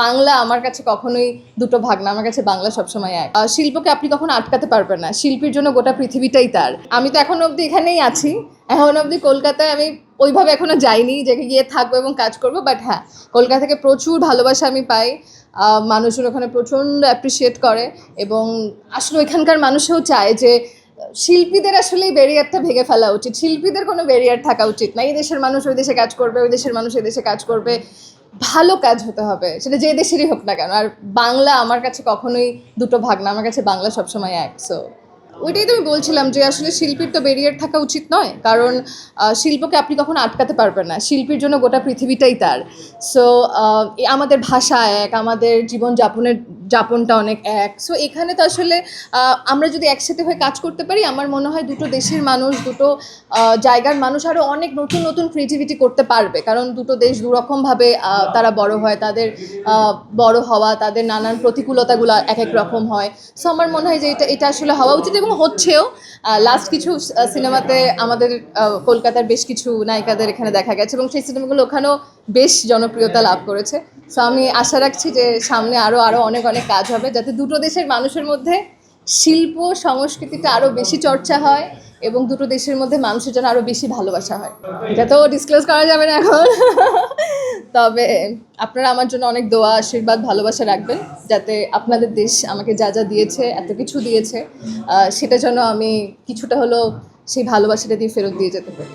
বাংলা আমার কাছে কখনোই দুটো ভাগ না, আমার কাছে বাংলা সবসময় এক। শিল্পকে আপনি কখনো আটকাতে পারবেন না, শিল্পীর জন্য গোটা পৃথিবীটাই তার। আমি তো এখন অবধি এখানেই আছি, এখন অবধি কলকাতায় আমি ওইভাবে এখনো যাইনি যে গিয়ে থাকবো এবং কাজ করবো, বাট হ্যাঁ, কলকাতা থেকে প্রচুর ভালোবাসা আমি পাই। মানুষজন ওখানে প্রচণ্ড অ্যাপ্রিসিয়েট করে এবং আসলে ওইখানকার মানুষও চায় যে শিল্পীদের আসলে এই ব্যারিয়ারটা ভেঙে ফেলা উচিত। শিল্পীদের কোনো ব্যারিয়ার থাকা উচিত না। এই দেশের মানুষ ওই দেশে কাজ করবে, ওই দেশের মানুষ এই দেশে কাজ করবে, ভালো কাজ হতে হবে, সেটা যে দেশেরই হোক না কেন। আর বাংলা আমার কাছে কখনোই দুটো ভাগ না, আমার কাছে বাংলা সবসময় এক। সো ওইটাই তো আমি বলছিলাম যে আসলে শিল্পীর তো ব্যারিয়ার থাকা উচিত নয়, কারণ শিল্পকে আপনি কখনো আটকাতে পারবেন না, শিল্পীর জন্য গোটা পৃথিবীটাই তার। সো আমাদের ভাষা এক, আমাদের যাপনটা অনেক এক। সো এখানে তো আসলে আমরা যদি একসাথে হয়ে কাজ করতে পারি, আমার মনে হয় দুটো দেশের মানুষ, দুটো জায়গার মানুষ আরও অনেক নতুন নতুন ক্রিয়েটিভিটি করতে পারবে, কারণ দুটো দেশ দুরকমভাবে তারা বড় হয়, তাদের বড় হওয়া, তাদের নানান প্রতিকূলতাগুলো এক এক রকম হয়। সো আমার মনে হয় যে এটা আসলে হওয়া উচিত এবং হচ্ছেও। লাস্ট কিছু সিনেমাতে আমাদের কলকাতার বেশ কিছু নায়িকাদের এখানে দেখা গেছে এবং সেই সিনেমাগুলো ওখানেও বেশ জনপ্রিয়তা লাভ করেছে। সো আমি আশা রাখছি যে সামনে আরও অনেক অনেক কাজ হবে, যাতে দুটো দেশের মানুষের মধ্যে শিল্প সংস্কৃতিটা আরও বেশি চর্চা হয় এবং দুটো দেশের মধ্যে মানুষের জন্য আরও বেশি ভালোবাসা হয়। এটা তো ডিসক্লোজ করা যাবে না এখন, তবে আপনারা আমার জন্য অনেক দোয়া, আশীর্বাদ, ভালোবাসা রাখবেন, যাতে আপনাদের দেশ আমাকে যা যা দিয়েছে, এত কিছু দিয়েছে, সেটা যেন আমি কিছুটা হলেও সেই ভালোবাসাটা দিয়ে ফেরত দিয়ে যেতে পারি।